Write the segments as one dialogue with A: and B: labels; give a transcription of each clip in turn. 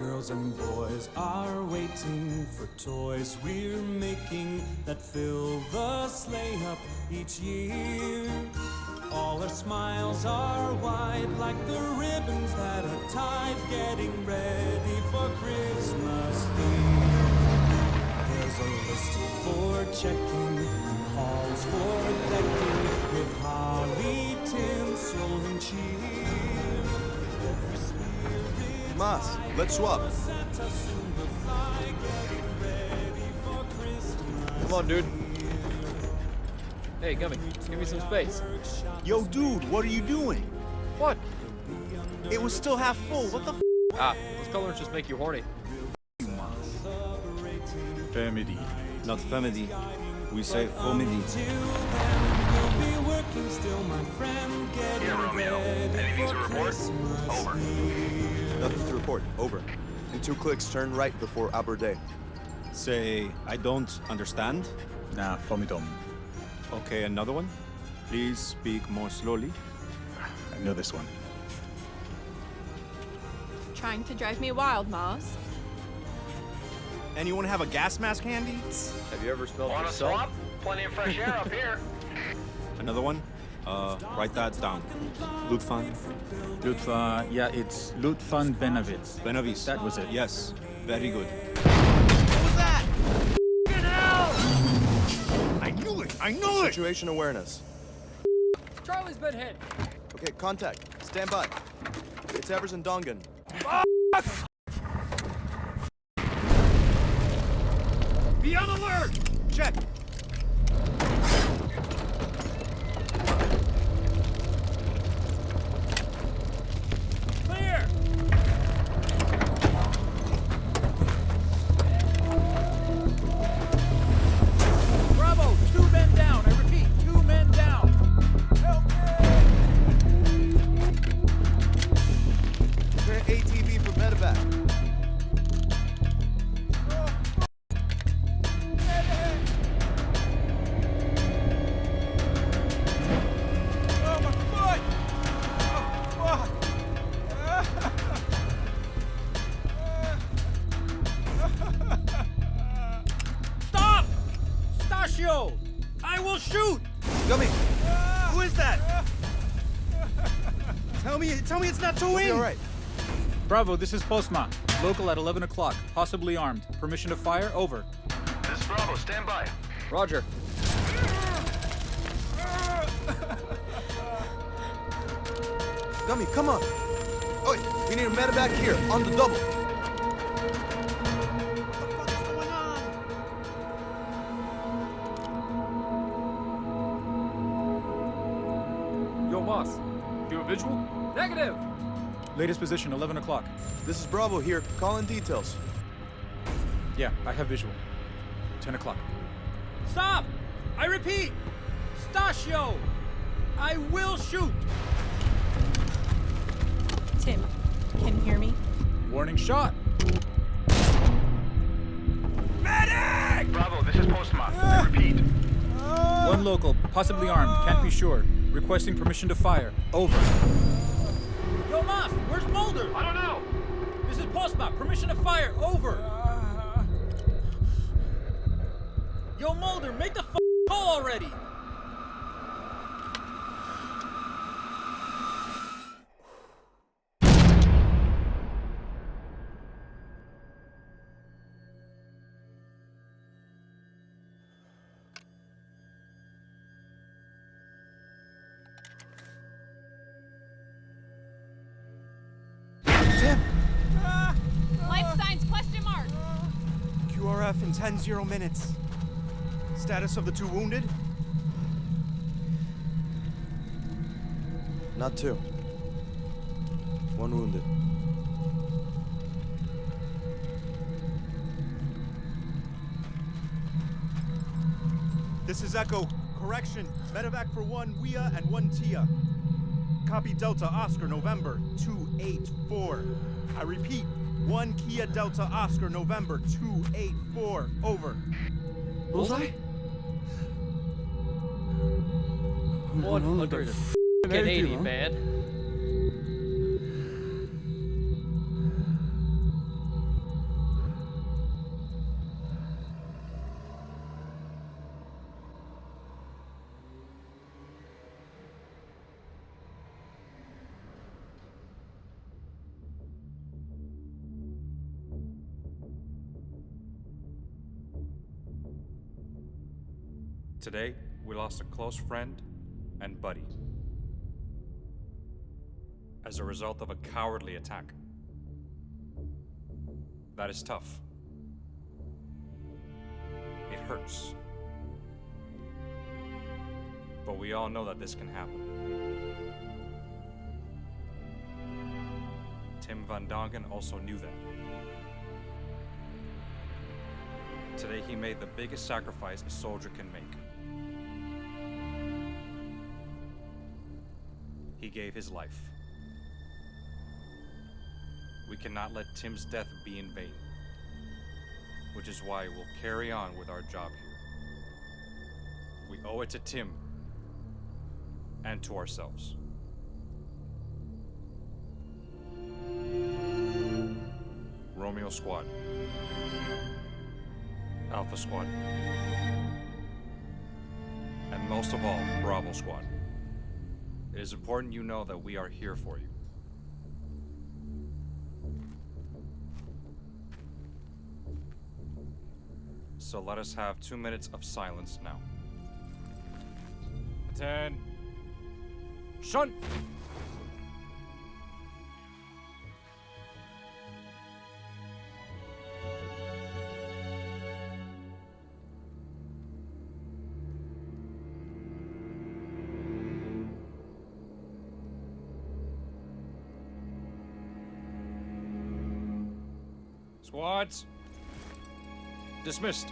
A: Girls and boys are waiting for toys we're making that fill the sleigh up each year. All our smiles are wide like the ribbons that are tied, getting ready for Christmas here. There's a list for checking and halls for decking with holly, tinsel, and cheer. Every spirit
B: Mas, let's swap.
A: Santa soon will fly, getting ready for Christmas.
C: Come on, dude. Hey, Gummy, give me some space.
B: Yo, dude, what are you doing?
C: What?
B: It was still half full. What the f?
C: Those colors just make you horny.
D: Family, not family. We say family.
A: Till then, we'll be working still, my friend, getting
E: Here, Romeo.
A: ready
E: Anything
A: for
E: to report?
A: Christmas.
E: Over.
B: Nothing to report. Over. In 2 clicks, turn right before Aberde.
D: Say, I don't understand.
F: Nah, Fomidom.
D: Okay, another one. Please speak more slowly.
F: I know this one.
G: Trying to drive me wild, Mars.
B: Anyone have a gas mask handy?
C: Have you ever smelled
E: Want a
C: yourself?
E: swap? Plenty of fresh air up here.
D: Another one. Write that down. Lutfan.
F: Lutfa, yeah, it's Lutfan Benavides.
D: Benavis.
F: That was it.
D: Yes. Very good.
B: I knew it! Situation awareness.
C: Charlie's been hit.
B: Okay, contact. Stand by. It's Evers and Dongan.
E: Be on alert!
B: Check.
E: Clear!
H: Bravo, 2 men down. I repeat, 2 men down.
B: Turn ATV for medevac.
H: Oh, my foot! Oh, fuck! Stop! Stasio! I will shoot!
B: Gummy! Who is that? Tell me it's not too
F: We'll be
B: in!
F: all right. Bravo, this is Postma. Local at 11 o'clock. Possibly armed. Permission to fire? Over.
E: This is Bravo, stand by.
C: Roger.
B: Gummy, come on! Oi, we need a medevac here, on the double. What the fuck is going on?
C: Yo, boss. Do a visual? Negative.
F: Latest position, 11 o'clock.
B: This is Bravo here. Call in details.
F: Yeah, I have visual. 10 o'clock.
H: Stop! I repeat, Stasio! I will shoot!
G: Tim, can you hear me?
F: Warning shot.
E: Bravo, this is Postma. I repeat.
F: One local, possibly armed. Can't be sure. Requesting permission to fire. Over.
H: Yo, Moss, where's Mulder?
E: I don't know.
H: This is Postma. Permission to fire. Over. Yo, Mulder, make the call already.
G: Life signs question mark.
B: QRF in 10-0 minutes. Status of the 2 wounded? Not 2. 1 wounded.
I: This is Echo. Correction. Medevac for 1 WIA and 1 TIA. Copy Delta Oscar November 284. I repeat, 1 Kia Delta Oscar November 284. Over.
C: Bullseye? 180, man.
J: Today, we lost a close friend and buddy as a result of a cowardly attack. That is tough. It hurts. But we all know that this can happen. Tim Van Dongen also knew that. Today he made the biggest sacrifice a soldier can make. He gave his life. We cannot let Tim's death be in vain, which is why we'll carry on with our job here. We owe it to Tim and to ourselves. Romeo Squad, Alpha Squad, and most of all, Bravo Squad. It is important you know that we are here for you. So let us have 2 minutes of silence now. 10. Shun! Squads, dismissed.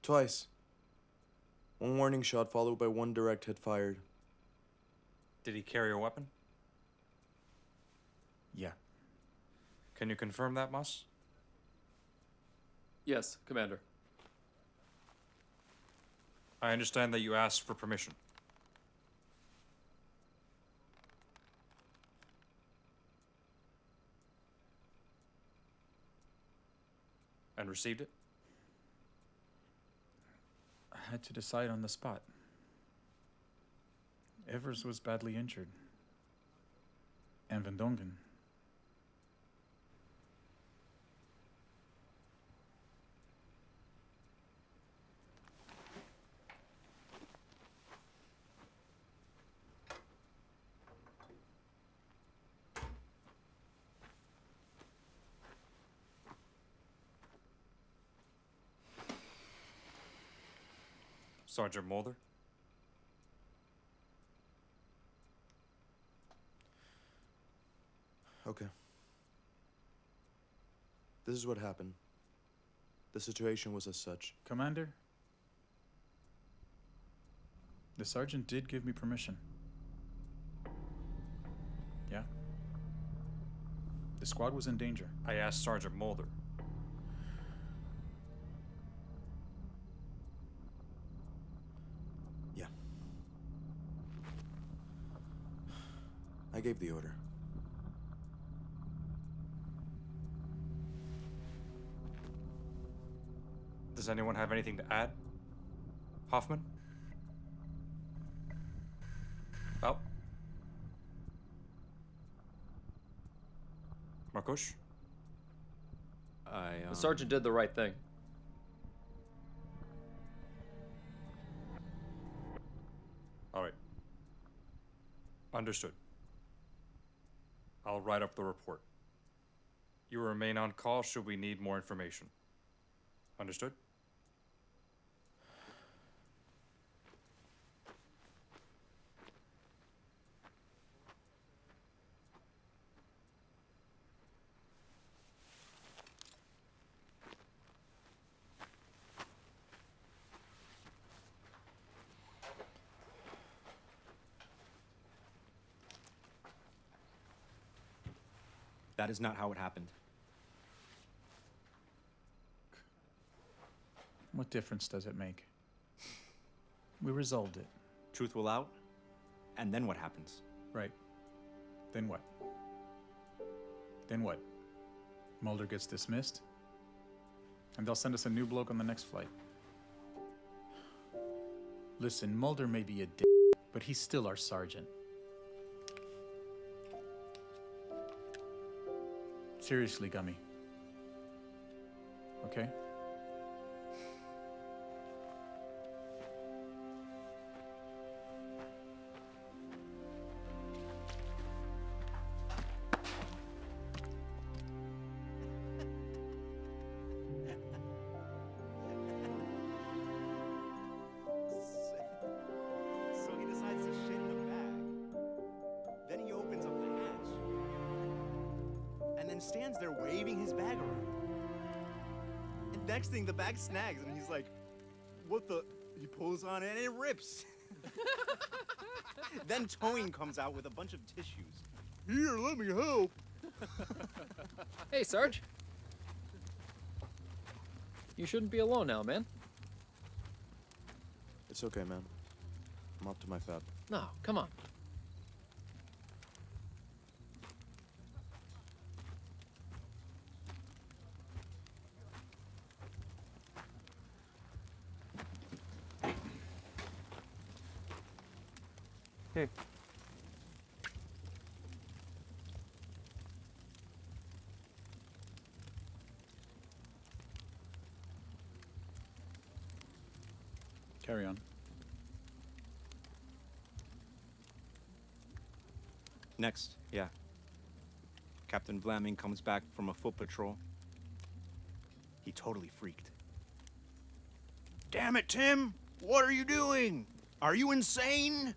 B: Twice. One warning shot followed by one direct hit fired.
J: Did he carry a weapon?
F: Yeah.
J: Can you confirm that, Moss?
C: Yes, Commander.
J: I understand that you asked for permission. And received it?
F: I had to decide on the spot. Evers was badly injured. And Van Dongen.
J: Sergeant Mulder?
B: Okay. This is what happened. The situation was as such.
F: Commander, the sergeant did give me permission. Yeah. The squad was in danger.
J: I asked Sergeant Mulder.
B: Yeah. I gave the order.
J: Does anyone have anything to add? Hoffman? Well? Marcos?
C: The sergeant did the right thing.
J: All right. Understood. I'll write up the report. You remain on call should we need more information. Understood?
K: That is not how it happened.
F: What difference does it make? We resolved it.
K: Truth will out, and then what happens?
F: Right. Then what? Then what? Mulder gets dismissed, and they'll send us a new bloke on the next flight. Listen, Mulder may be a dick, but he's still our sergeant. Seriously, Gummy. Okay?
I: So he decides to shit in the bag. Then he opens up the hatch. And then stands there waving his bag around. And next thing, the bag snags, and he's like, what the? He pulls on it, and it rips. Then Towing comes out with a bunch of tissues. Here, let me help.
C: Hey, Sarge. You shouldn't be alone now, man.
B: It's okay, man. I'm up to my fab.
C: No, come on.
K: Hey.
F: Carry on.
K: Next, yeah. Captain Vlaming comes back from a foot patrol. He totally freaked.
I: Damn it, Tim! What are you doing? Are you insane?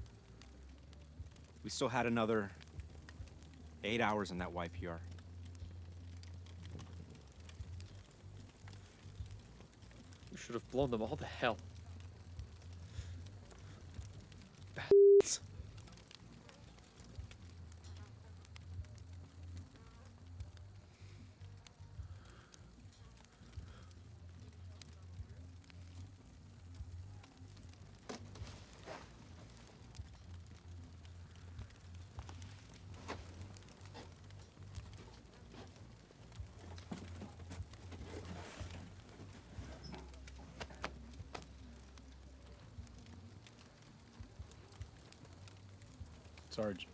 K: We still had another 8 hours in that YPR.
C: You should have blown them all to hell.
F: Sarge.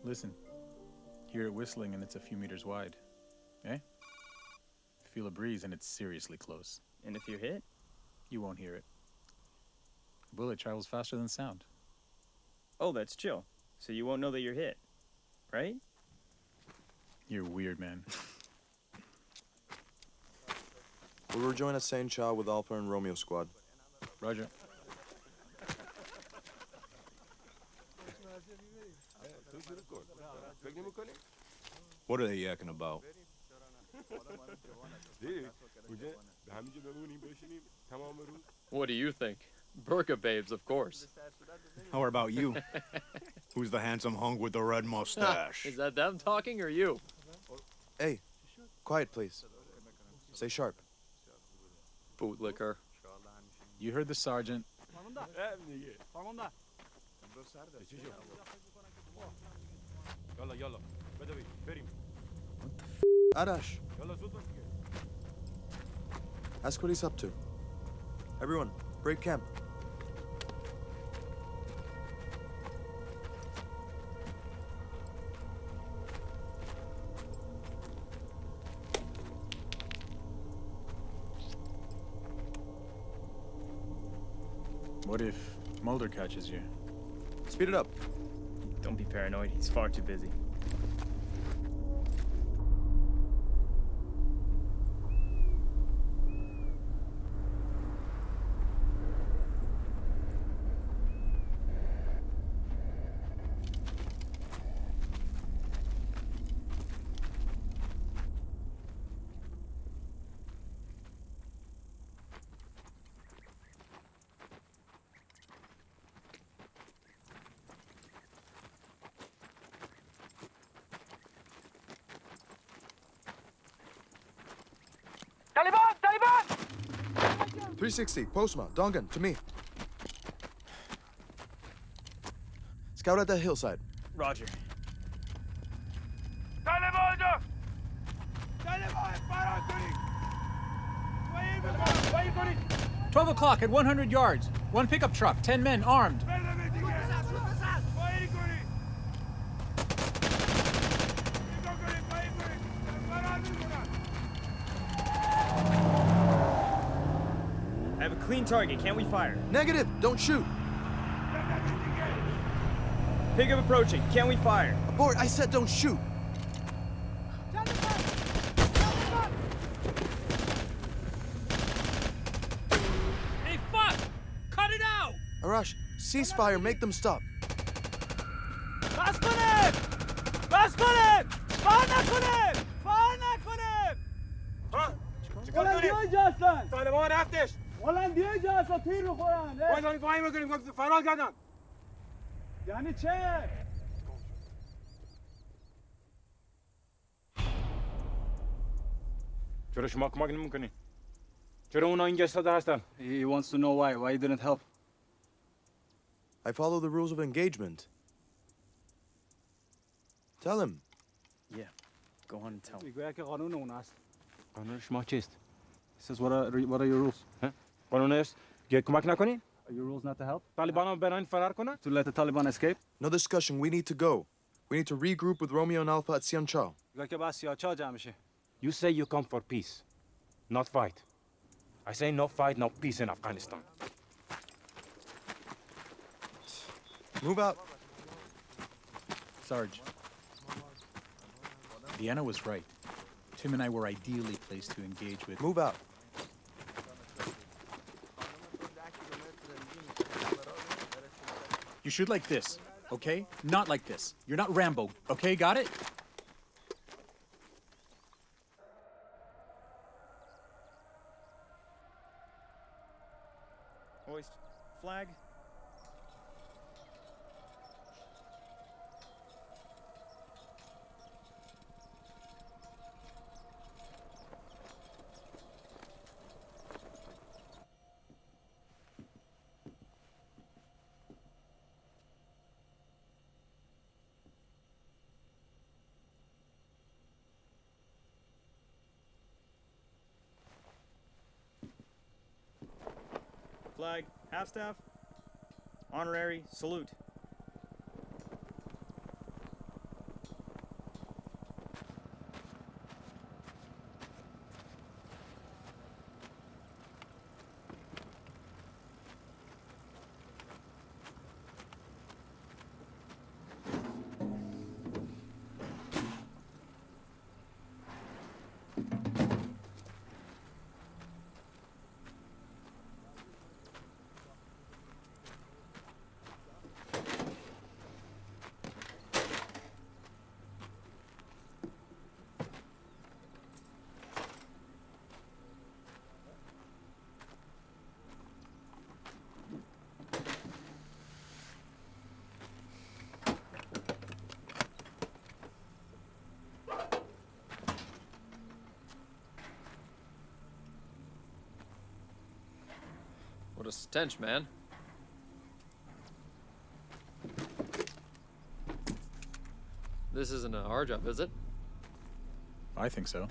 F: Listen. Hear it whistling and it's a few meters wide. Eh? Feel a breeze and it's seriously close.
L: And if you're hit?
F: You won't hear it. Bullet travels faster than sound.
L: Oh, that's chill. So you won't know that you're hit, right?
F: You're weird, man.
B: We'll rejoin at St. Chow with Alpha and Romeo squad.
F: Roger.
K: What are they yakking about?
C: What do you think? Burqa babes, of course.
K: How about you? Who's the handsome hunk with the red mustache?
C: Is that them talking or you?
B: Hey, quiet, please. Stay sharp.
C: Bootlicker.
F: You heard the sergeant.
B: Arash. Ask what he's up to. Everyone, break camp.
F: What if Mulder catches you?
B: Speed it up.
L: Don't be paranoid. He's far too busy.
E: Taliban! Taliban!
B: 360, Postma, Dongan, to me. Scout at that hillside.
L: Roger.
H: 12 o'clock at 100 yards. One pickup truck, 10 men armed.
L: I have a clean target. Can't we fire?
B: Negative, don't shoot.
L: Pickup approaching. Can we fire?
B: Abort, I said don't shoot.
H: Hey, fuck! Cut it out!
B: Arash, ceasefire, make them stop.
E: طالبان رفتش
H: ولن دیگه اساطیر بخورن
E: ما فاهم میکنیم فرار کردن
H: یعنی چه؟
J: چرا شما کمک نمیکنین؟ چرا اونا اینجا ایستاده هستن؟
H: He wants to know why you didn't help.
B: I follow the rules of engagement. Tell him.
L: Yeah. Go on and tell him.
H: میگوید که قانون اون است.
J: قانون شما چیست؟
H: He says what are your rules?
J: قانون است که کمک نکنین؟
H: Are your rules not to help?
J: طالبان برن فرار کنن؟
H: To let the Taliban escape?
B: No discussion, we need to go. We need to regroup with Romeo and Alpha at Sian Chow.
H: میگه که بس سیاچا جمع شه.
J: You say you come for peace, not fight. I say no fight, no peace in Afghanistan.
B: Move out.
F: Sarge. Deanna was right. Tim and I were ideally placed to engage with...
B: Move out.
F: You shoot like this, okay? Not like this. You're not Rambo, okay? Got it?
L: Hoist. Flag. Flag. Half staff. Honorary. Salute.
C: a stench, man. This isn't our job, is it?
F: I think so.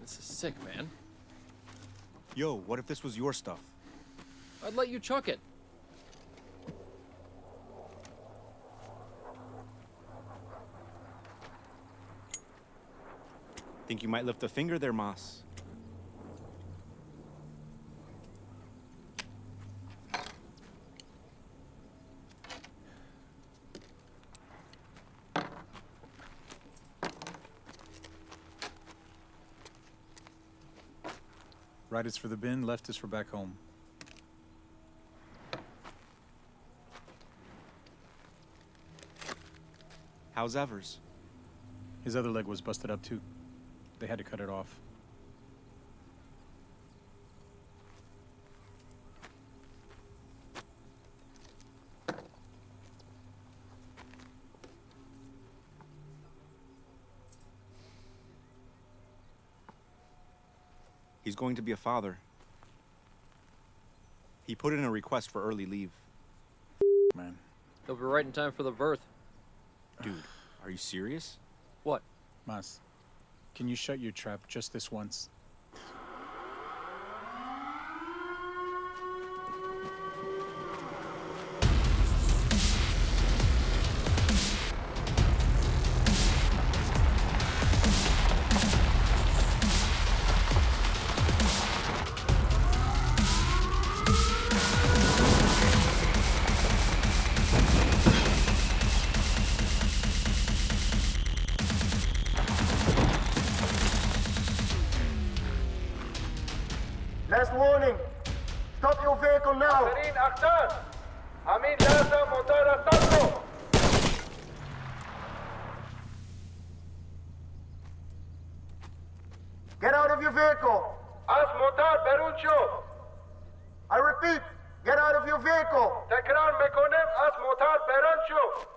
C: This is sick, man.
K: Yo, what if this was your stuff?
C: I'd let you chuck it.
K: Think you might lift a finger there, Moss?
F: Right is for the bin, left is for back home.
K: How's Evers?
F: His other leg was busted up too. They had to cut it off.
K: He's going to be a father. He put in a request for early leave.
F: Man.
C: He'll be right in time for the birth.
K: Dude, are you serious?
C: What?
F: Mas, can you shut your trap just this once?
E: Last warning. Stop your vehicle now. Marine achter. Hamid لازم motor stop. Get out of your vehicle. Az motor برون شو. I repeat, get out of your vehicle. تکرار میکنم از موتور برون شو.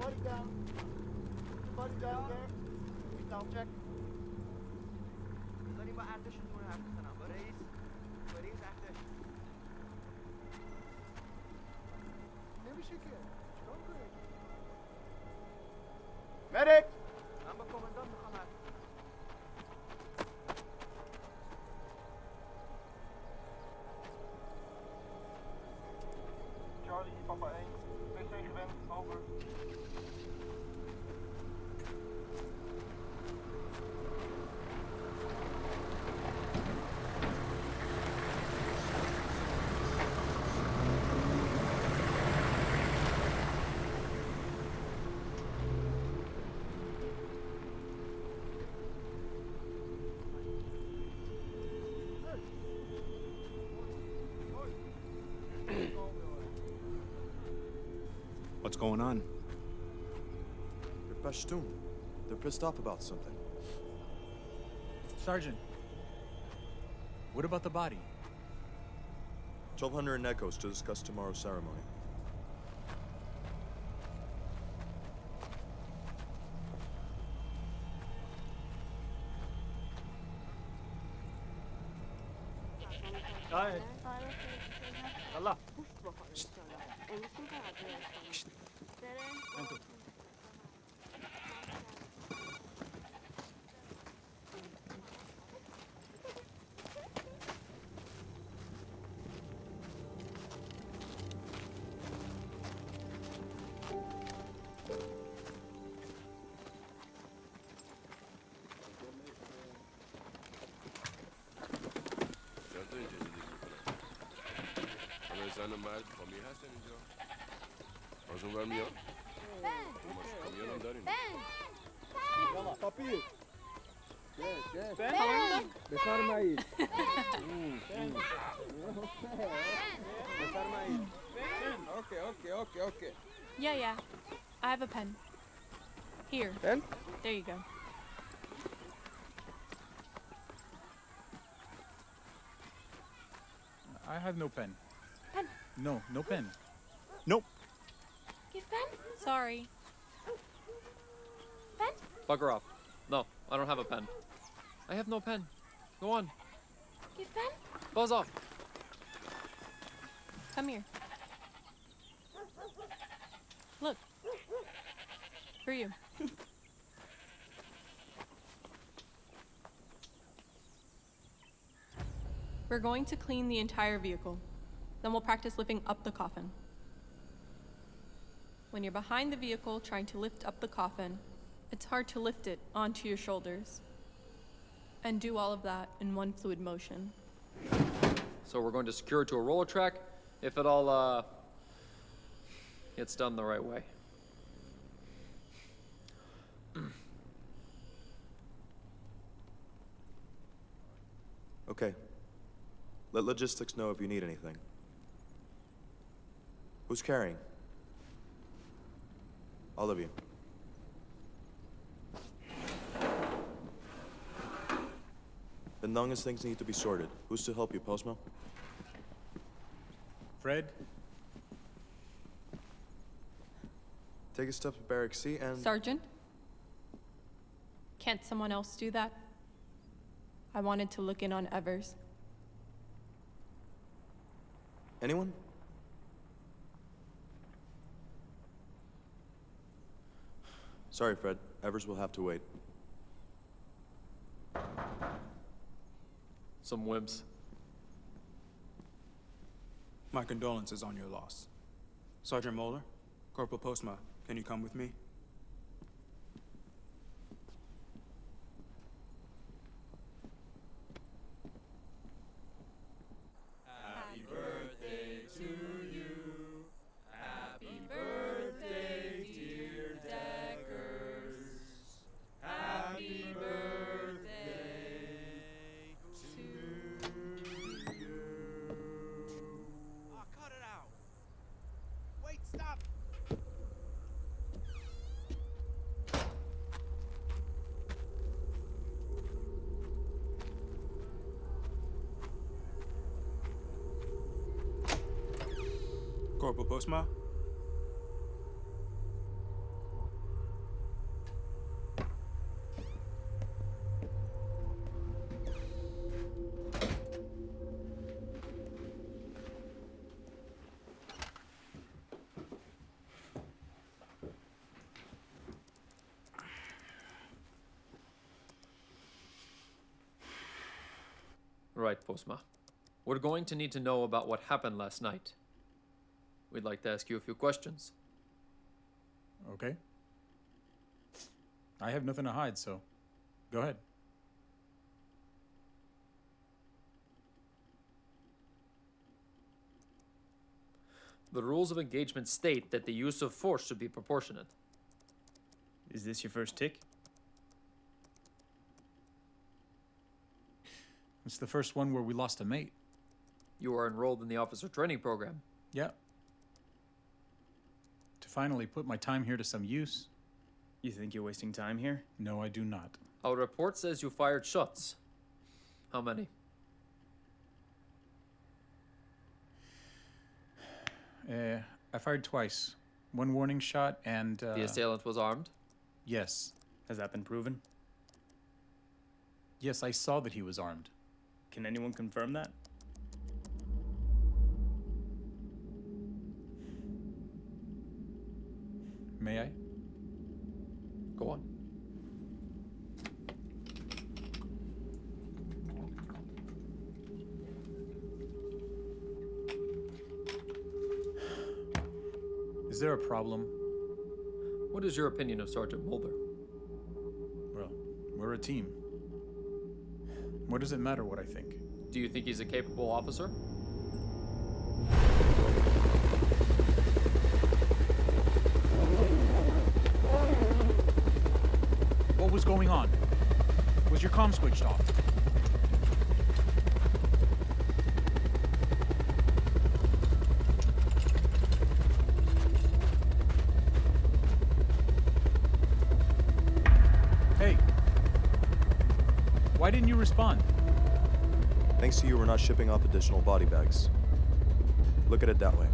E: Body down. Body down there. Down check. داریم با ارتشتون حرف میزنم. با رئیس ارتش. نمیشه که. چیکار کنیم؟ مدیک. من با کماندان میخوام حرف Charlie, Papa 1. PC gewend, over.
K: What's going on?
B: They're Pashtun. They're pissed off about something.
F: Sergeant, what about the body?
B: 1200 in Echoes to discuss tomorrow's ceremony.
E: Allah.
M: زن مرد فامیل هستن اینجا از اون ور میاد کامیون هم داریم
E: پاپی
G: بفرمایید.
E: Okay.
G: Yeah. I have a pen. Here.
E: Pen?
G: There you go.
F: I have no pen.
G: Pen.
F: No, no pen.
K: Nope.
G: Give pen. Sorry. Pen?
C: Bugger off. No, I don't have a pen. I have no pen. Go on.
G: Give pen.
C: Buzz off.
G: Come here. Look. For you. We're going to clean the entire vehicle. Then we'll practice lifting up the coffin. When you're behind the vehicle trying to lift up the coffin, it's hard to lift it onto your shoulders. And do all of that in one fluid motion.
C: So we're going to secure it to a roller track if it all, gets done the right way.
B: Okay. Let logistics know if you need anything. Who's carrying? All of you. As long as things need to be sorted, who's to help you, Postmo?
F: Fred?
B: Take a step to Barrack C and...
G: Sergeant? Can't someone else do that? I wanted to look in on Evers.
B: Anyone? Sorry, Fred. Evers will have to wait.
C: Some wimps.
N: My condolences on your loss. Sergeant Moeller, Corporal Postma, can you come with me?
A: Happy birthday to you. Happy birthday, dear Deckers. Happy birthday to you.
I: Ah, cut it out. Wait, stop.
N: Corporal Postma?
C: Right, Postma. We're going to need to know about what happened last night. We'd like to ask you a few questions.
F: Okay. I have nothing to hide, so go ahead.
C: The rules of engagement state that the use of force should be proportionate.
L: Is this your first tick?
F: It's the first one where we lost a mate.
C: You are enrolled in the officer training program.
F: Yeah. To finally put my time here to some use.
L: You think you're wasting time here?
F: No, I do not.
C: Our report says you fired shots. How many?
F: I fired twice. One warning shot and,
C: The assailant was armed?
F: Yes.
L: Has that been proven?
F: Yes, I saw that he was armed.
L: Can anyone confirm that?
F: May I?
C: Go on.
F: Is there a problem?
C: What is your opinion of Sergeant Mulder?
F: Well, we're a team. What does it matter what I think?
C: Do you think he's a capable officer?
F: What was going on? Was your comm switched off? Why didn't you respond?
B: Thanks to you, we're not shipping off additional body bags. Look at it that way.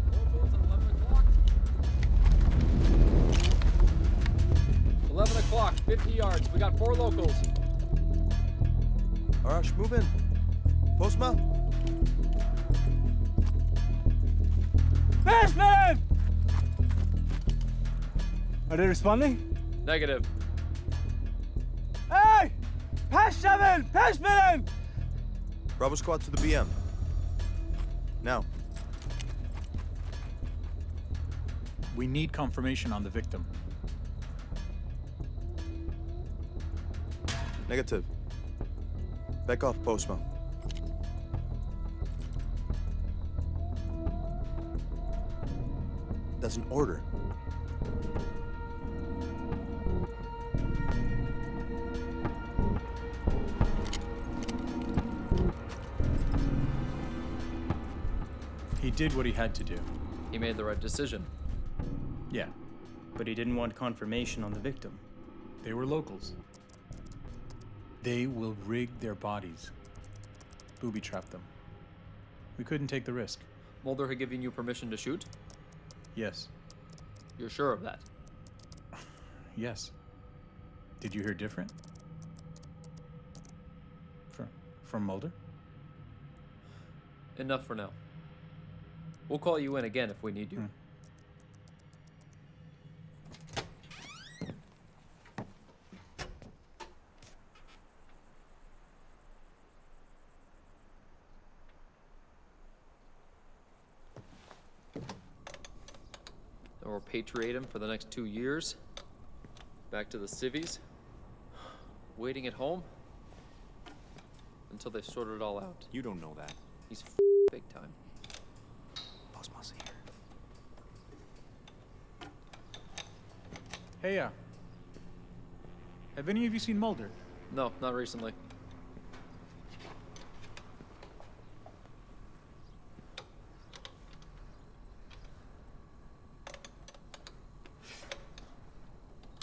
C: 11 o'clock, 50 yards. We got 4 locals.
B: Arash, move in. Postma?
K: Bashman! Are they responding?
C: Negative.
K: Hey! Pashman! Pashman!
B: Bravo squad to the BM. Now.
F: We need confirmation on the victim.
B: Negative. Back off, Postma. That's an order.
F: He did what he had to do.
C: He made the right decision.
F: Yeah,
L: But he didn't want confirmation on the victim.
F: they were locals. They will rig their bodies. Booby trap them. We couldn't take the risk.
C: Mulder had given you permission to shoot?
F: Yes.
C: You're sure of that?
F: Yes. Did you hear different? From Mulder?
C: Enough for now. We'll call you in again if we need you. Then we'll repatriate him for the next 2 years. Back to the civvies. Waiting at home. Until they've sorted it all out.
K: You don't know that.
C: He's big time.
K: Postma's here.
F: Hey, have any of you seen Mulder?
C: No, not recently.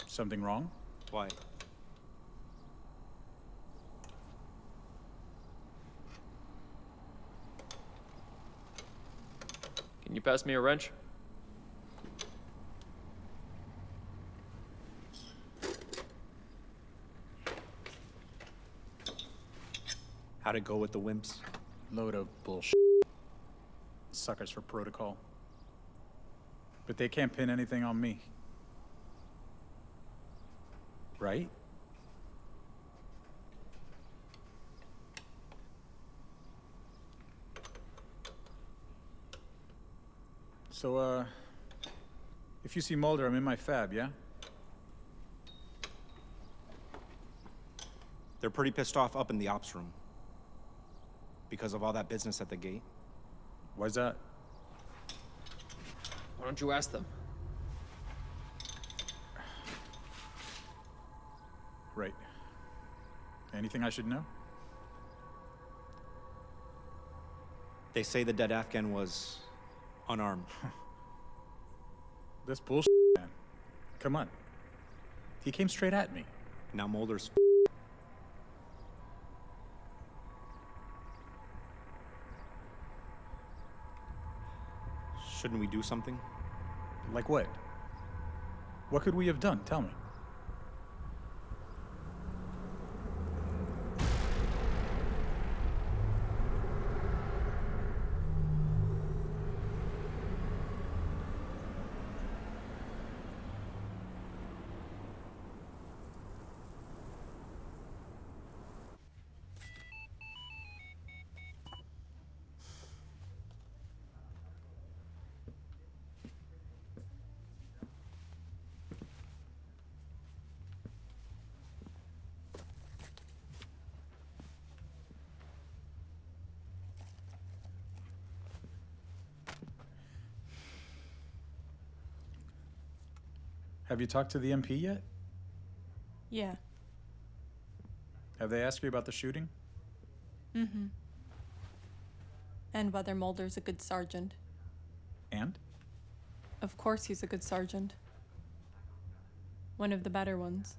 F: Something wrong?
K: Why?
C: Can you pass me a wrench?
K: How'd it go with the wimps?
F: Load of bullshit. Suckers for protocol. But they can't pin anything on me. Right? So, if you see Mulder, I'm in my fab, yeah?
K: They're pretty pissed off up in the ops room. Because of all that business at the gate.
F: Why's that?
C: Why don't you ask them?
F: Right. Anything I should know?
K: They say the dead Afghan was unarmed.
F: That's bullshit, man. Come on. He came straight at me.
K: Now Mulder's Shouldn't we do something?
F: Like what? What could we have done? Tell me. Have you talked to the MP yet?
G: Yeah.
F: Have they asked you about the shooting?
G: Mm-hmm. And whether Mulder's a good sergeant.
F: And?
G: Of course he's a good sergeant. One of the better ones.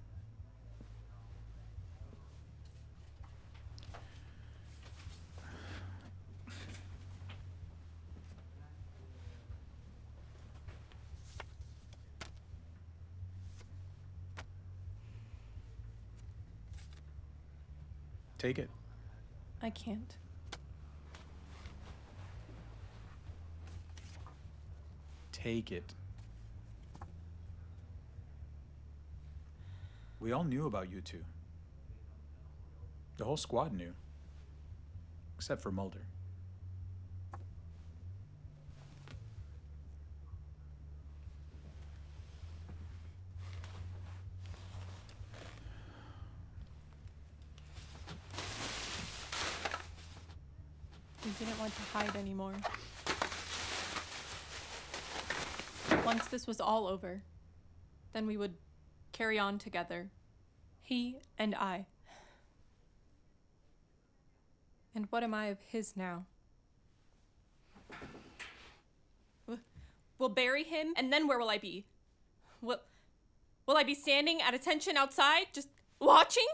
F: Take it.
G: I can't.
F: Take it. We all knew about you two. The whole squad knew. Except for Mulder.
G: We didn't want to hide anymore. Once this was all over, then we would carry on together. He and I. And what am I of his now? We'll bury him, and then where will I be? Will I be standing at attention outside, just watching?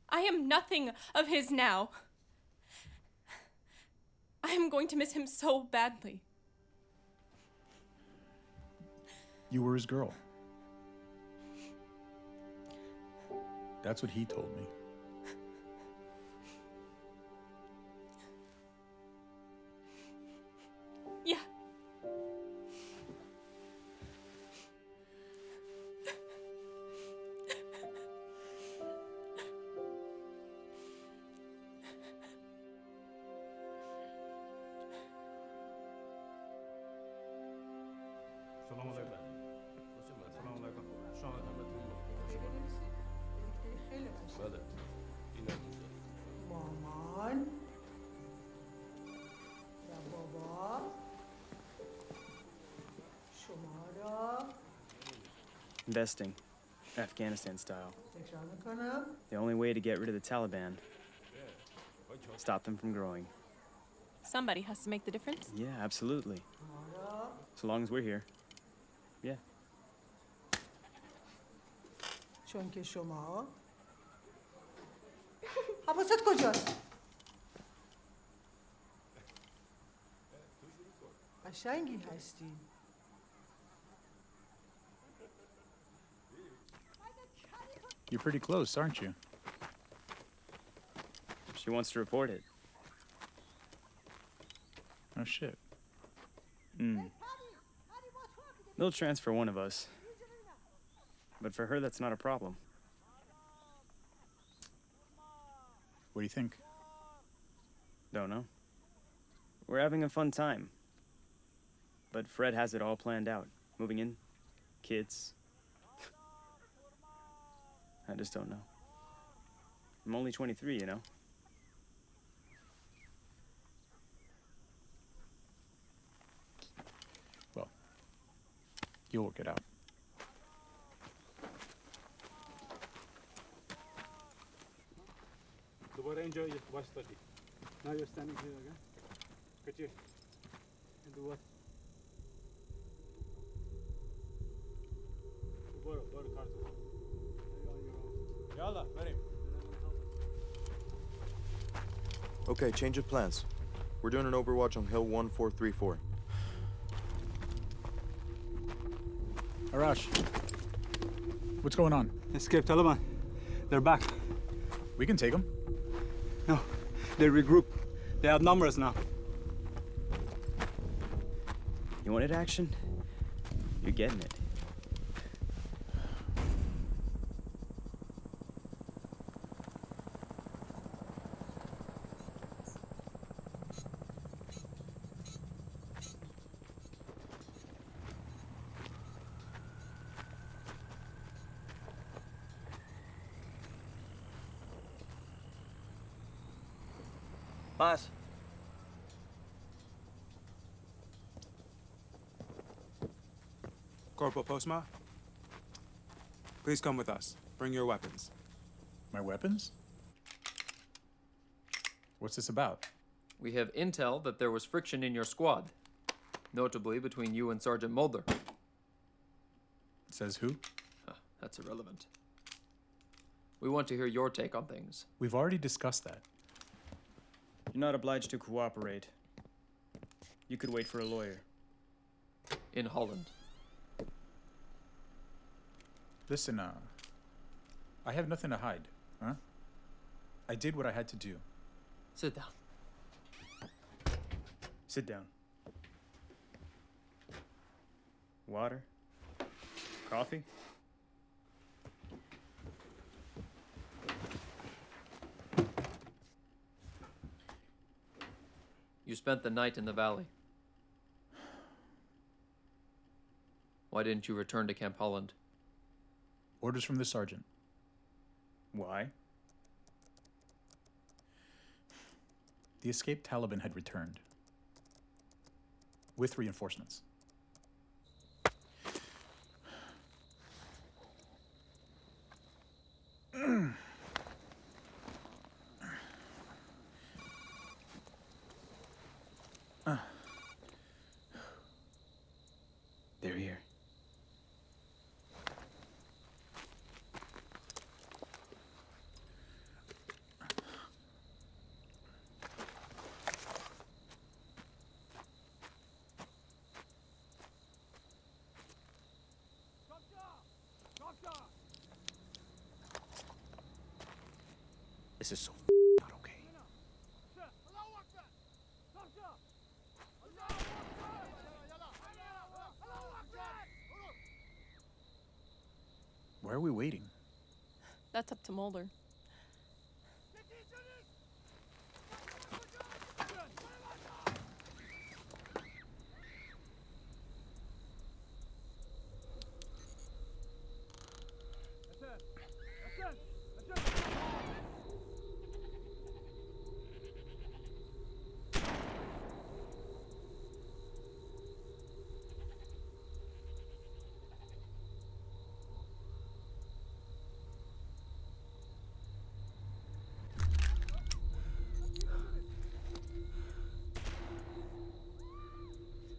G: I am nothing of his now. I am going to miss him so badly.
F: You were his girl. That's what he told me.
G: Yeah.
O: مامان و بابا شما را
L: Investing, Afghanistan style.
O: تکرار میکنم
L: The only way to get rid of the Taliban. Stop them from growing.
G: Somebody has to make the difference.
L: Yeah, absolutely. So long as we're here. Yeah.
O: چون که شما حواست کجاست؟ قشنگی هستی.
F: You're pretty close, aren't you?
L: She wants to report it.
F: Oh, shit.
L: They'll transfer one of us. But for her, that's not a problem.
F: What do you think?
L: Don't know. We're having a fun time. But Fred has it all planned out. Moving in, kids. I just don't know. I'm only 23, you know?
F: Well, you'll work it out.
P: دوباره اینجا واسطی. Now you're standing here again. Kaçı. Do what? Doğru kartı. Yalla, vereyim.
B: Okay, change of plans. We're doing an overwatch on Hill 1434.
F: Arash, what's going on?
P: Escape Taliban. They're back.
F: We can take them.
P: No, they regroup. They outnumber us now.
L: You wanted action? You're getting it.
Q: Boss.
N: Corporal Postma, please come with us. Bring your weapons.
F: My weapons? What's this about?
C: We have intel that there was friction in your squad, notably between you and Sergeant Mulder.
F: Says who?
C: That's irrelevant. We want to hear your take on things.
F: We've already discussed that.
L: You're not obliged to cooperate. You could wait for a lawyer.
C: In Holland.
F: Listen, I have nothing to hide, huh? I did what I had to do.
C: Sit down.
L: Sit down. Water? Coffee?
C: You spent the night in the valley. Why didn't you return to Camp Holland?
F: Orders from the sergeant.
L: Why?
F: The escaped Taliban had returned. With reinforcements.
L: They're here.
K: This is so not okay.
F: Why are we waiting?
G: That's up to Mulder.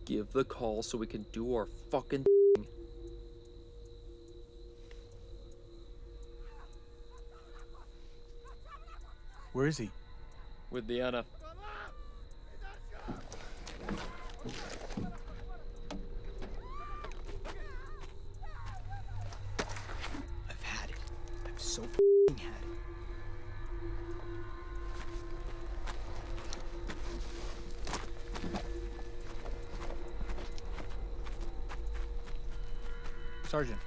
C: Give the call so we can do our fucking thing.
F: Where is he?
C: With Diana.
K: I've had it. I've so had it.
F: Sergeant,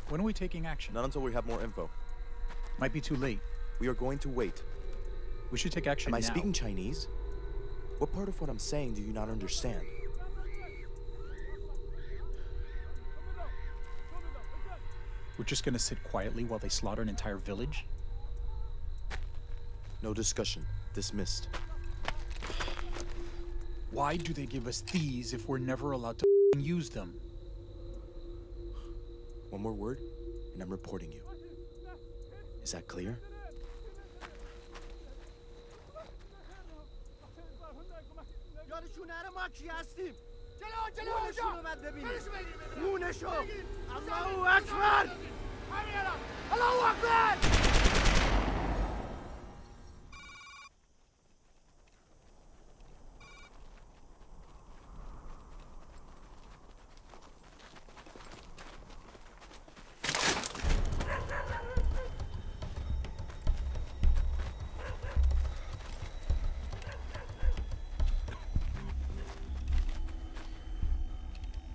F: when are we taking action?
B: Not until we have more info.
F: Might be too late.
B: We are going to wait.
F: We should take action
B: Am I
F: now.
B: speaking Chinese? What part of what I'm saying do you not understand?
F: We're just gonna sit quietly while they slaughter an entire village?
B: No discussion. Dismissed.
F: Why do they give us these if we're never allowed to use them?
B: One more word, and I'm reporting you. Is that clear?
E: یادشون نره ما کی هستیم جلو خونشون رو باید ببینیم خونشو الله اکبر الله اکبر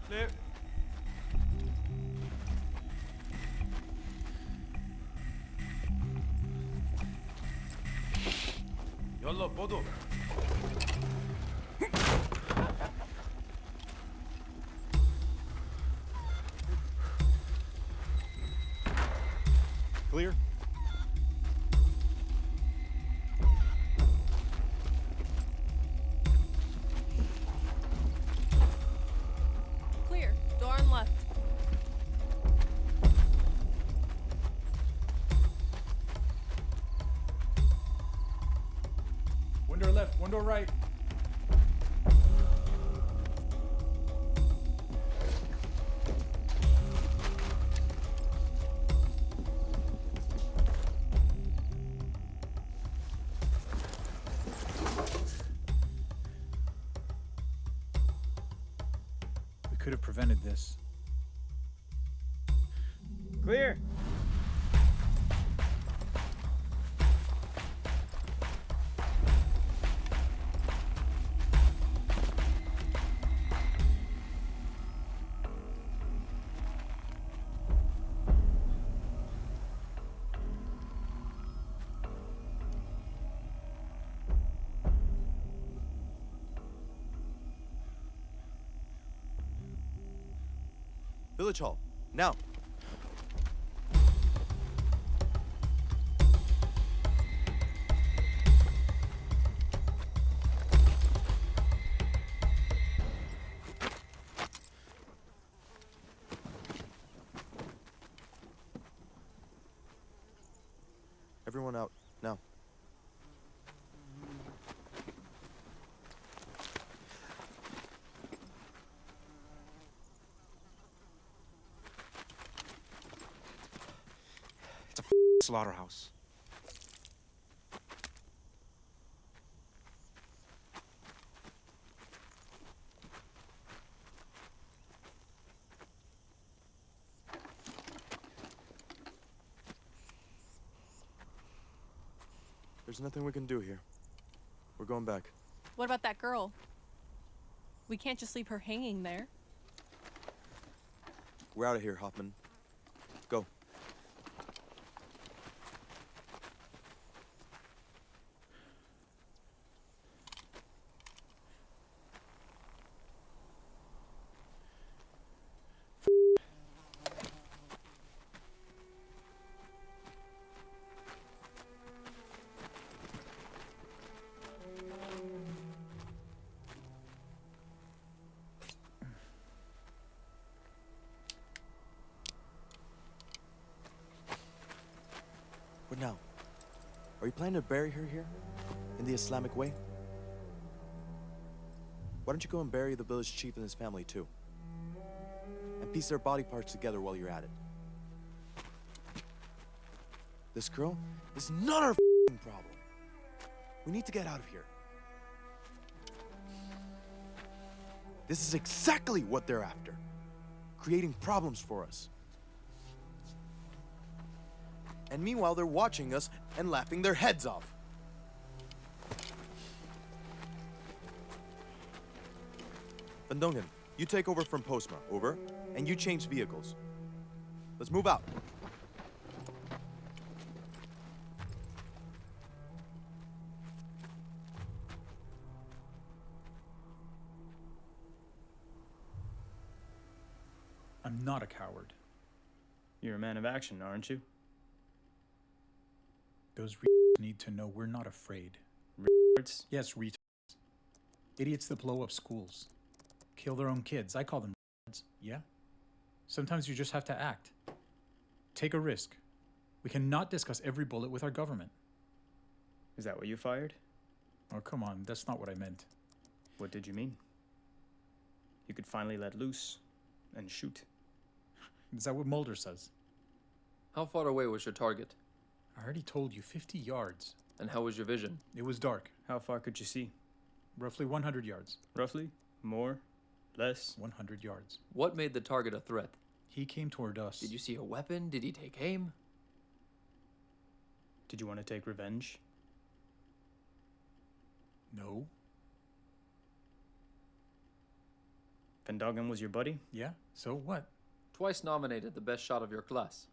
I: Clear.
M: يلا بدو.
K: Clear?
G: Clear. Door on left.
F: Window left, window right. We could have prevented this.
L: Clear!
B: Village Hall. Now. Everyone out. Now.
K: It's a slaughterhouse.
B: There's nothing we can do here. We're going back.
G: What about that girl? We can't just leave her hanging there.
B: We're out of here, Hoffman. Go. What now? Are you planning to bury her here? In the Islamic way? Why don't you go and bury the village chief and his family too? And piece their body parts together while you're at it. This girl is not our problem. We need to get out of here. This is exactly what they're after. Creating problems for us. And meanwhile, they're watching us and laughing their heads off. Van Dongen, you take over from Postma, over, and you change vehicles. Let's move out.
F: I'm not a coward.
L: You're a man of action, aren't you?
F: Those need to know we're not afraid.
L: Retards?
F: Yes, retards. Idiots that blow up schools. Kill their own kids. I call them retards. Yeah? Sometimes you just have to act. Take a risk. We cannot discuss every bullet with our government.
L: Is that what you fired?
F: Oh, come on. That's not what I meant.
L: What did you mean? You could finally let loose and shoot.
F: Is that what Mulder says?
C: How far away was your target?
F: I already told you, 50 yards.
C: And how was your vision?
F: It was dark.
L: How far could you see?
F: Roughly 100 yards.
L: Roughly? More? Less?
F: 100 yards.
C: What made the target a threat?
F: He came toward us.
C: Did you see a weapon? Did he take aim?
L: Did you want to take revenge?
F: No.
L: Van Dongen was your buddy?
F: Yeah? So what?
C: Twice nominated the best shot of your class.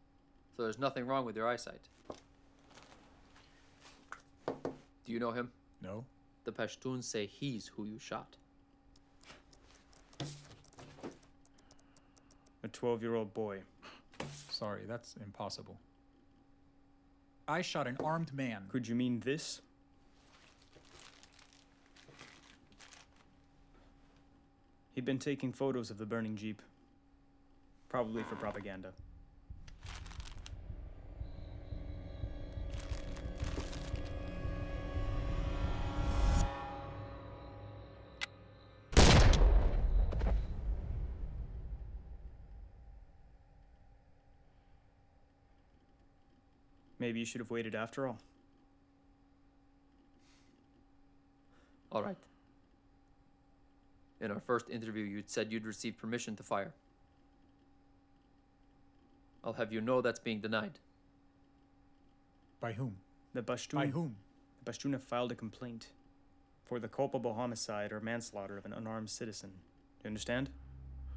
C: So there's nothing wrong with your eyesight. Do you know him?
F: No.
C: The Pashtuns say he's who you shot.
L: A 12-year-old boy.
F: Sorry, that's impossible. I shot an armed man.
L: Could you mean this? He'd been taking photos of the burning Jeep. Probably for propaganda. Maybe you should have waited after all.
C: All right. In our first interview, you'd said you'd received permission to fire. I'll have you know that's being denied.
F: By whom?
L: The Pashtun.
F: By whom?
L: The Pashtun have filed a complaint for the culpable homicide or manslaughter of an unarmed citizen. You understand?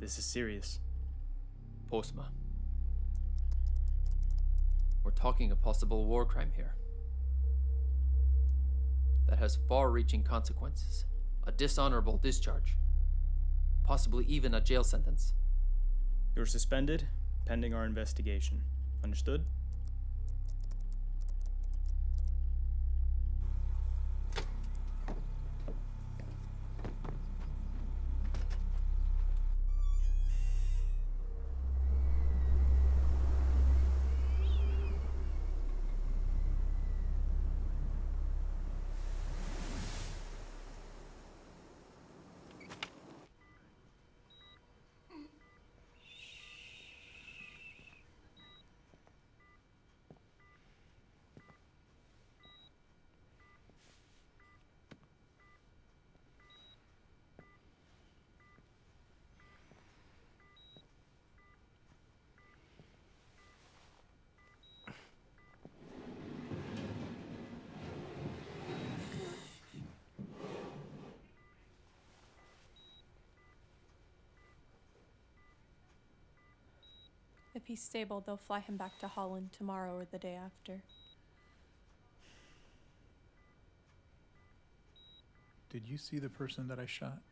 L: This is serious.
C: Postma. We're talking a possible war crime here. That has far-reaching consequences. A dishonorable discharge. Possibly even a jail sentence.
L: You're suspended, pending our investigation. Understood?
G: If he's stable, they'll fly him back to Holland tomorrow or the day after.
F: Did you see the person that I shot?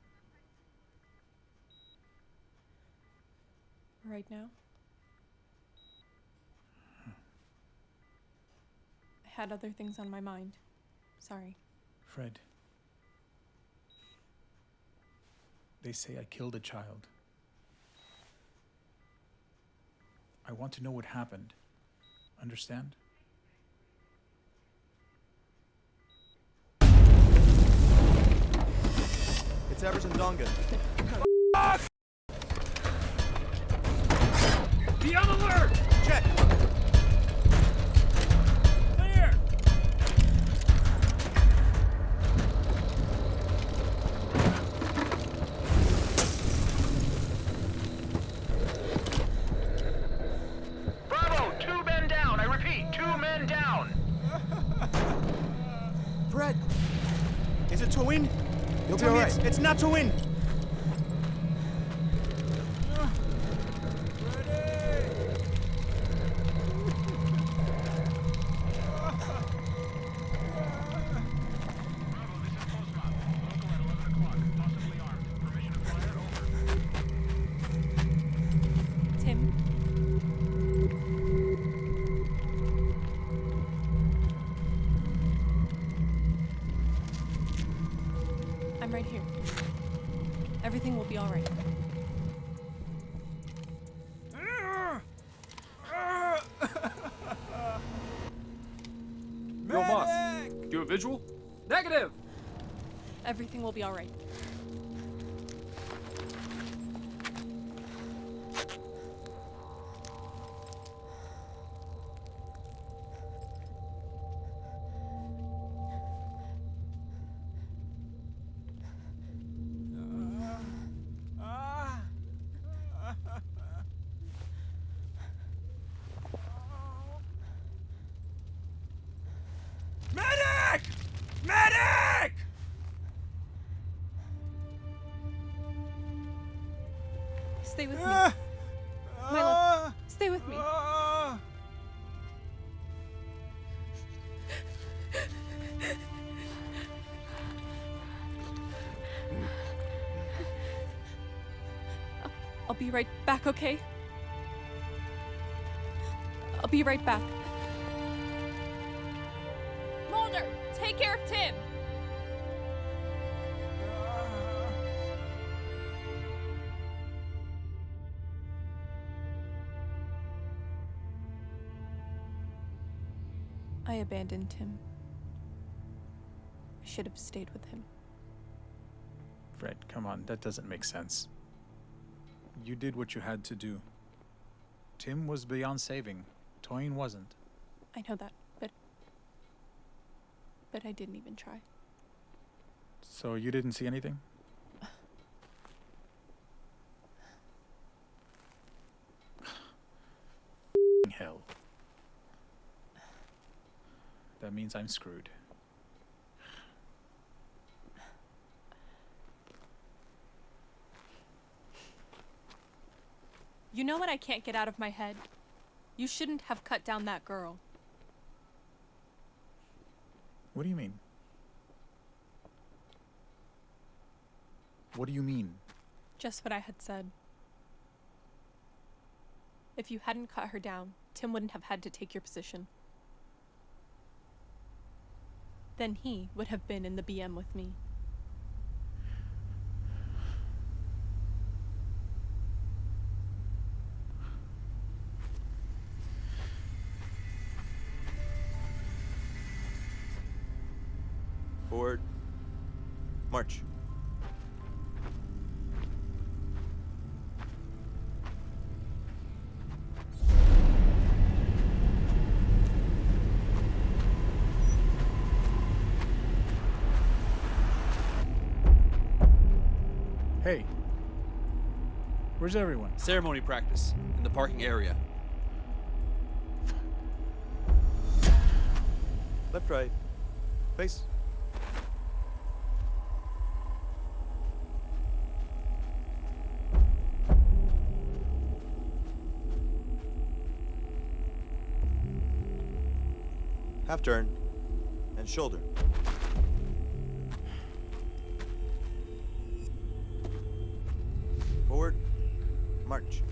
G: Right now? I had other things on my mind. Sorry.
F: Fred. They say I killed a child. I want to know what happened. Understand?
B: It's Everson Dongan.
H: Be on alert!
B: Check!
H: Clear!
E: Bravo! 2 men down. I repeat, 2 men down.
I: Fred! Is it to win?
B: You'll be
I: Tell me
B: alright.
I: it's not to win!
G: Tim? I'm right here. Everything will be all right.
C: Yo, boss. Do a visual? Negative!
G: Everything will be all right.
H: Medic! Medic!
G: Stay with me. My love, stay with me. I'll be right back, okay? I'll be right back. Mulder, take care of Tim. I abandoned him. I should have stayed with him.
F: Fred, come on, that doesn't make sense. You did what you had to do. Tim was beyond saving. Toyin wasn't.
G: I know that, but I didn't even try.
F: So you didn't see anything? Hell. That means I'm screwed.
G: You know what I can't get out of my head? You shouldn't have cut down that girl.
F: What do you mean? What do you mean?
G: Just what I had said. If you hadn't cut her down, Tim wouldn't have had to take your position. Then he would have been in the BM with me.
B: Forward. March.
F: Hey. Where's everyone?
R: Ceremony practice in the parking area.
B: Left, right. Face. Half turn. And shoulder. Forward. March.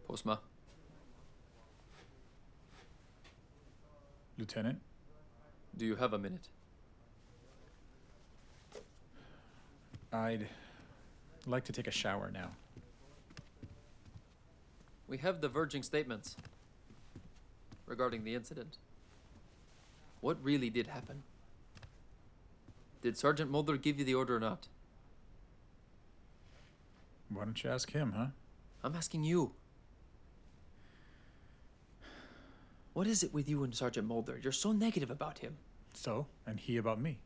C: Postma.
F: Lieutenant?
C: Do you have a minute?
F: I'd like to take a shower now.
C: We have diverging statements regarding the incident. What really did happen? Did Sergeant Mulder give you the order or not?
F: Why don't you ask him, huh?
C: I'm asking you. What is it with you and Sergeant Mulder? You're so negative about him.
F: So? And he about me?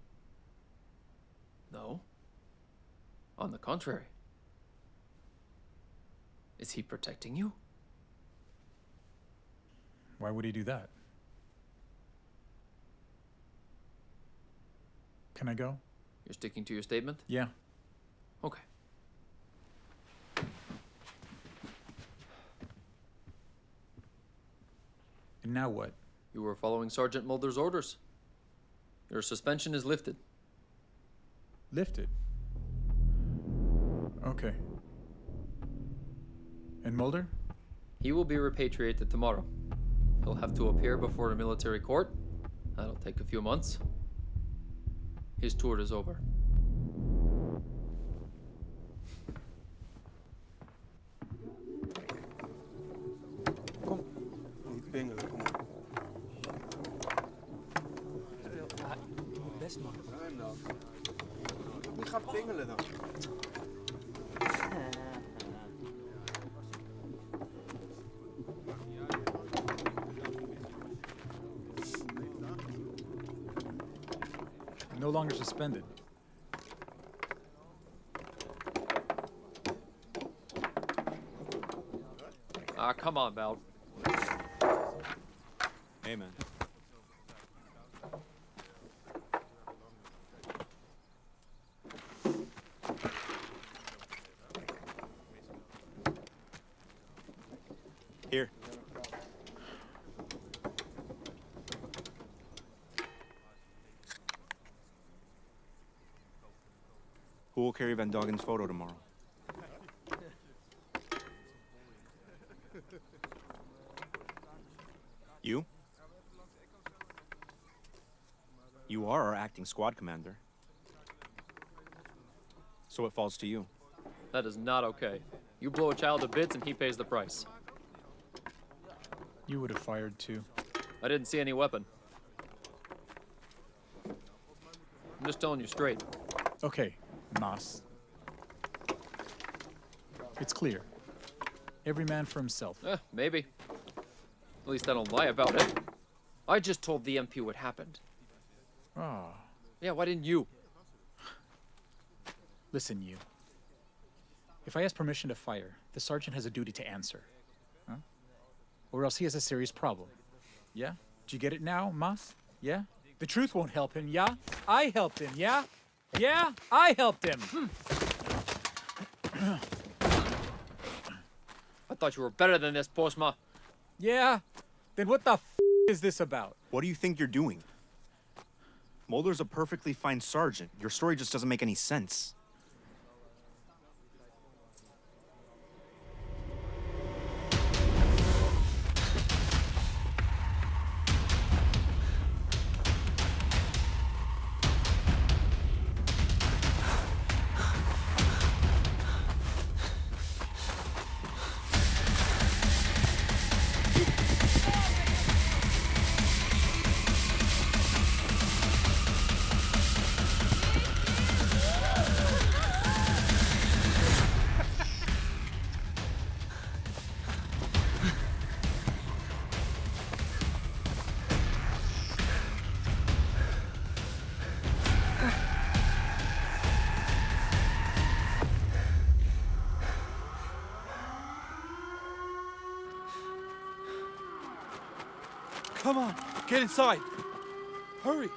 C: No. On the contrary. Is he protecting you?
F: Why would he do that? Can I go?
C: You're sticking to your statement?
F: Yeah.
C: Okay.
F: And now what?
C: You were following Sergeant Mulder's orders. Your suspension is lifted.
F: Lifted? Okay. And Mulder?
C: He will be repatriated tomorrow. He'll have to appear before a military court. That'll take a few months. His tour is over.
M: Kom. Niet pingelen, kom op.
H: Best man.
M: Ruim dan. Niet gaan pingelen dan.
F: No longer suspended.
C: Ah, come on, Val.
K: Hey, man. Here. Who will carry Van Doggen's photo tomorrow? You? You are our acting squad commander. So it falls to you.
C: That is not okay. You blow a child to bits and he pays the price.
F: You would have fired too.
C: I didn't see any weapon. I'm just telling you straight.
F: Okay, Nas. It's clear. Every man for himself.
C: Maybe. At least I don't lie about it. I just told the MP what happened.
F: Ah.
C: Yeah, why didn't you?
F: Listen, you. If I ask permission to fire, the sergeant has a duty to answer. Huh? Or else he has a serious problem. Yeah? Do you get it now, Mas? Yeah? The truth won't help him, yeah? I helped him, yeah? Yeah? I helped him!
C: I thought you were better than this, Postma.
F: Yeah? Then what the is this about?
K: What do you think you're doing? Mulder's a perfectly fine sergeant. Your story just doesn't make any sense.
R: Come on, get inside. Hurry.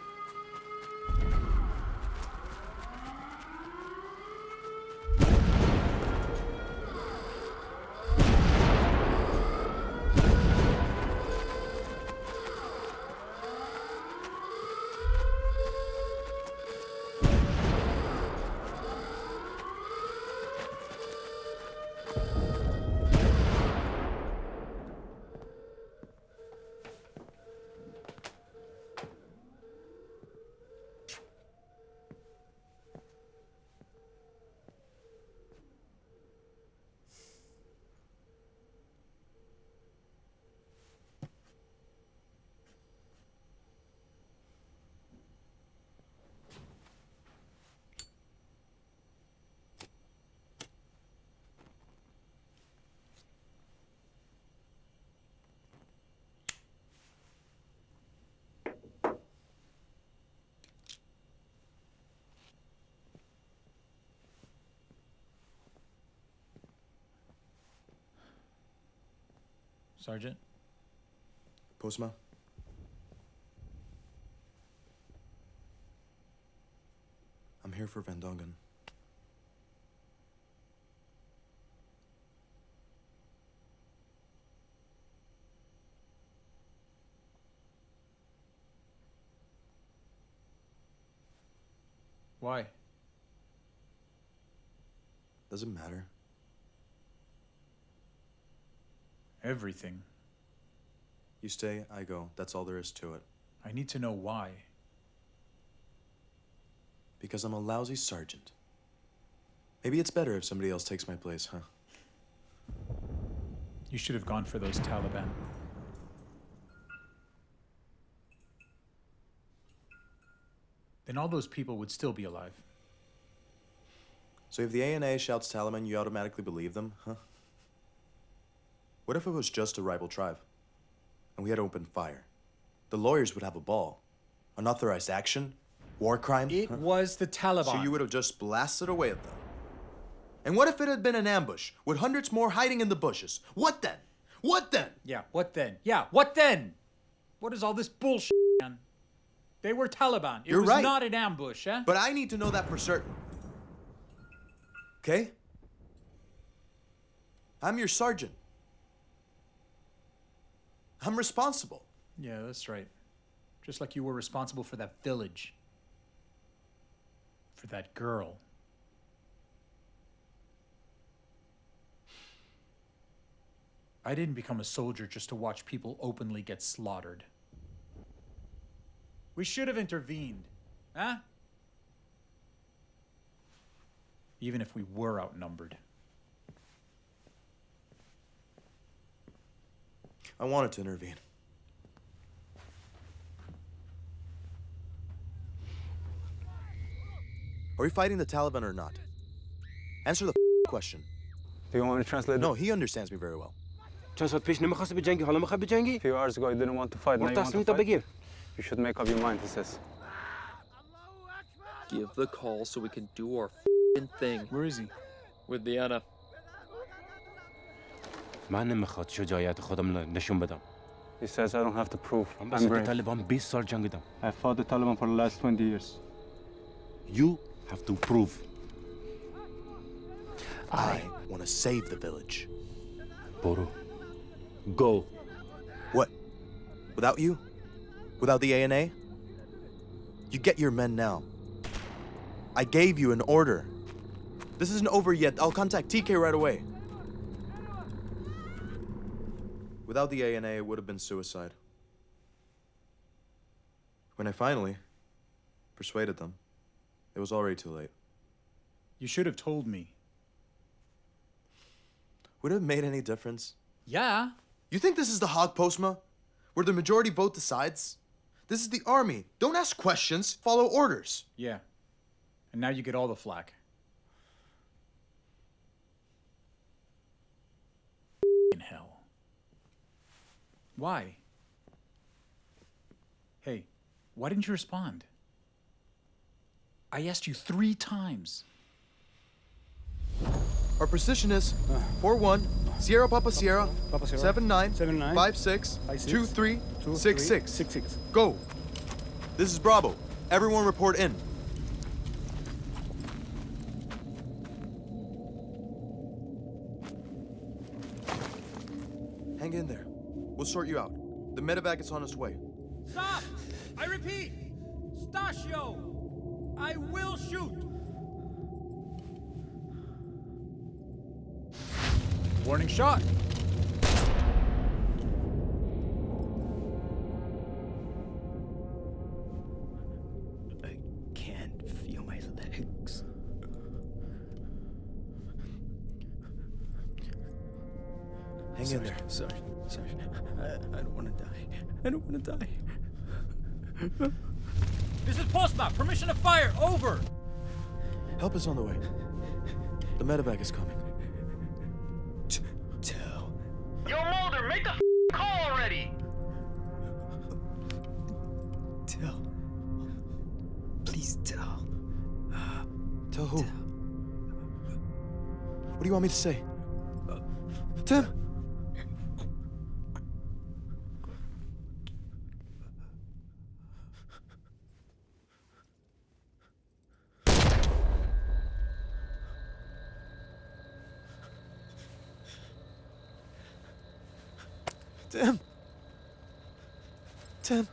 F: Sergeant?
B: Postma? I'm here for Van Dongen.
F: Why?
B: Doesn't matter.
F: Everything.
B: You stay, I go. That's all there is to it.
F: I need to know why.
B: Because I'm a lousy sergeant. Maybe it's better if somebody else takes my place, huh?
F: You should have gone for those Taliban. Then all those people would still be alive.
B: So if the ANA shouts Taliban, you automatically believe them, huh? What if it was just a rival tribe? And we had opened fire? The lawyers would have a ball. Unauthorized action? War crime?
F: It was the Taliban.
B: So you would have just blasted away at them. And what if it had been an ambush, with hundreds more hiding in the bushes? What then? What then?
F: Yeah, what then? Yeah, what then? What is all this bullshit, man? They were Taliban. It
B: You're
F: was
B: right.
F: not an ambush, huh?
B: But I need to know that for certain. Okay? I'm your sergeant. I'm responsible.
F: Yeah, that's right. Just like you were responsible for that village. For that girl. I didn't become a soldier just to watch people openly get slaughtered. We should have intervened, huh? Even if we were outnumbered.
B: I wanted to intervene. Are we fighting the Taliban or not? Answer the question.
S: Do you want me to translate?
B: No, he understands me very well.
S: A few hours ago, you didn't want to fight. Now you want to fight? You should make up your mind, he says.
C: Give the call so we can do our thing.
F: Where is he?
C: With Diana.
S: من نمیخواد شجاعت خودم نشون بدم.
T: He says I don't have to prove
S: من
T: I'm
S: با
T: brave.
S: طالبان 20 سال جنگیدم.
T: I fought the Taliban for the last 20 years.
S: You have to prove.
B: I want to save the village.
S: برو. Go.
B: What? Without you? Without the ANA? You get your men now. I gave you an order. This isn't over yet. I'll contact TK right away. Without the ANA, it would have been suicide. When I finally persuaded them, it was already too late.
F: You should have told me.
B: Would it have made any difference?
F: Yeah.
B: You think this is the Hague Postma? Where the majority vote decides? This is the army. Don't ask questions, follow orders.
F: Yeah. And now you get all the flack. In hell. Why? Hey, why didn't you respond? I asked you 3 times.
B: Our position is 4-1, Sierra Papa Sierra, 7-9, 5-6, 2-3, 6-6. Go. This is Bravo. Everyone report in. Hang in there. We'll sort you out. The medevac is on its way.
H: Stop! I repeat! Stasio! I will shoot!
F: Warning shot.
L: I can't feel my legs.
B: Hang in there.
L: Sorry. I don't want to die. I don't want to die.
H: This is Postma! Permission to fire! Over!
B: Help is on the way. The medevac is coming.
L: Tell.
H: Yo, Mulder, make the call already!
L: Tell. Please tell.
B: Tell who? What do you want me to say? Tim! Tim!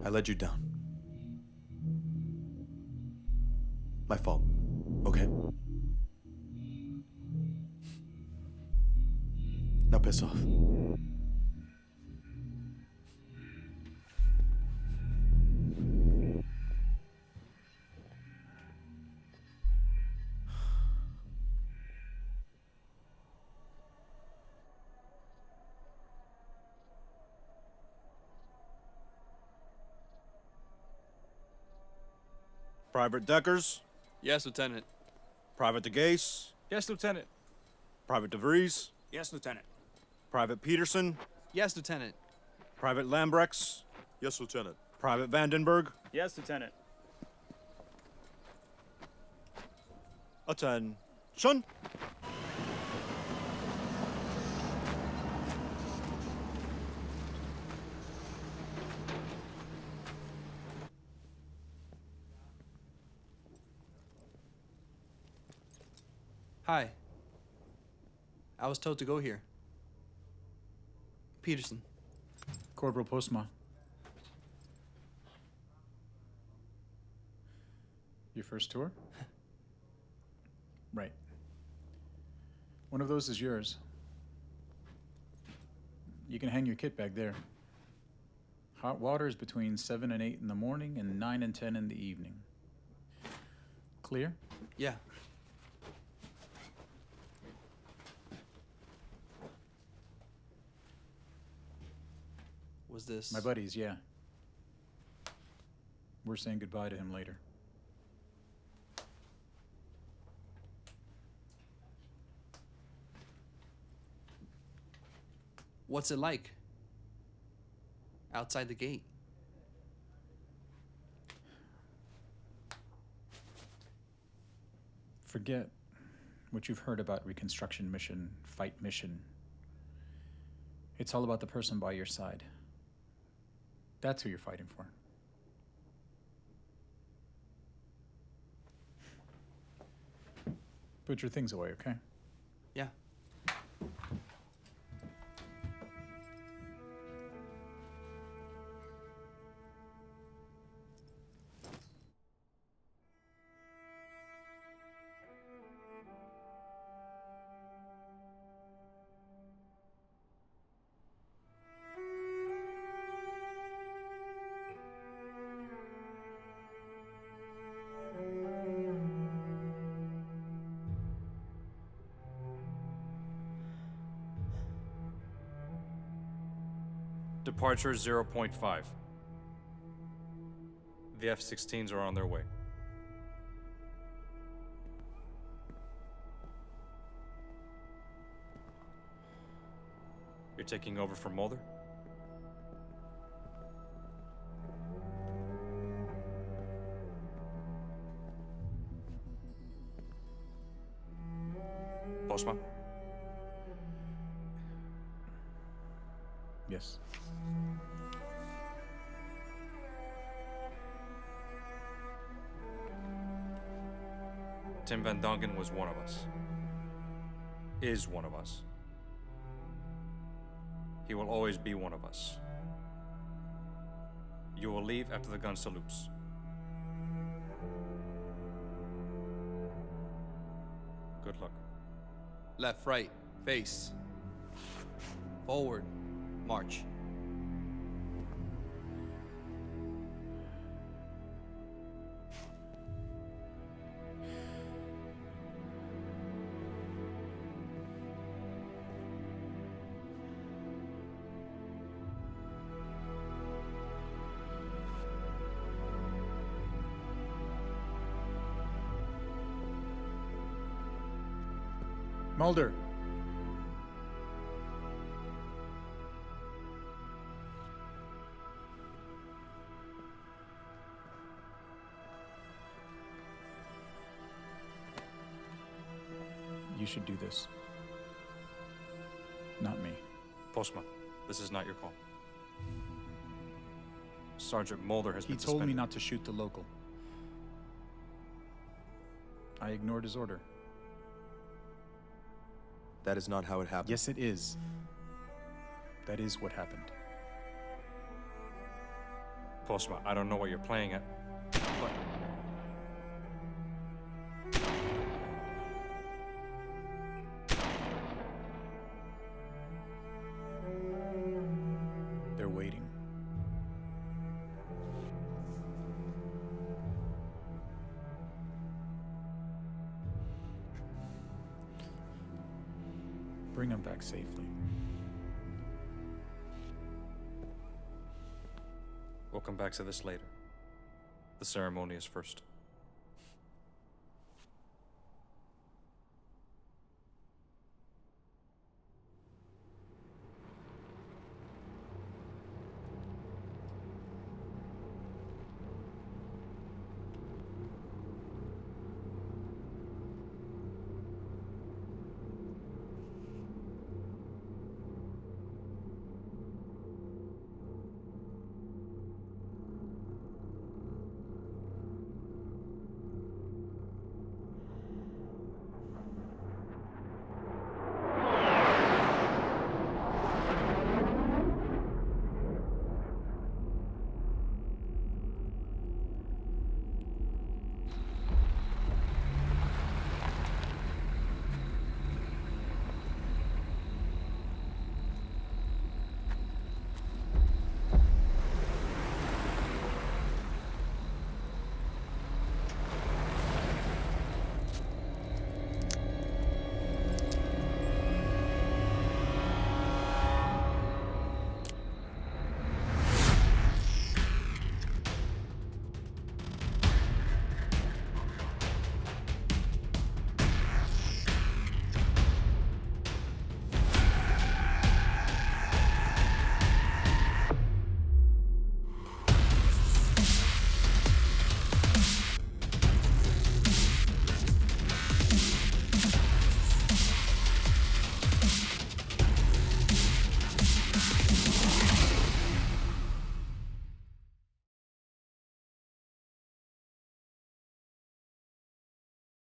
B: I let you down. My fault. Okay? Now piss off.
I: Private Deckers,
N: Yes, Lieutenant.
I: Private De Gase,
N: Yes, Lieutenant.
I: Private De Vries,
N: Yes, Lieutenant.
I: Private Peterson,
N: Yes, Lieutenant.
I: Private Lambrex,
B: Yes, Lieutenant.
I: Private Vandenberg,
L: Yes, Lieutenant.
I: attention.
N: Hi. I was told to go here. Peterson.
F: Corporal Postma. Your first tour? Right. One of those is yours. You can hang your kit back there. Hot water is between 7 and 8 in the morning and 9 and 10 in the evening. Clear?
N: Yeah. Was this...
F: My buddies, yeah. We're saying goodbye to him later.
N: What's it like?
U: outside the gate.
F: Forget what you've heard about reconstruction mission, fight mission. It's all about the person by your side. That's who you're fighting for. Put your things away, okay?
U: Yeah.
J: Departure 0.5. The F-16s are on their way. You're taking over for Mulder? Postma?
F: Yes.
J: Tim Van Dongen was one of us. Is one of us. He will always be one of us. You will leave after the gun salutes. Good luck.
U: Left, right, face. Forward, march.
F: Mulder. You should do this. Not me.
J: Postma, this is not your call. Sergeant Mulder has been
F: He told
J: suspended.
F: me not to shoot the local. I ignored his order.
B: That is not how it happened.
F: Yes, it is. That is what happened.
J: Postma, I don't know what you're playing at, but...
F: They're waiting. Bring them back safely.
J: We'll come back to this later. The ceremony is first.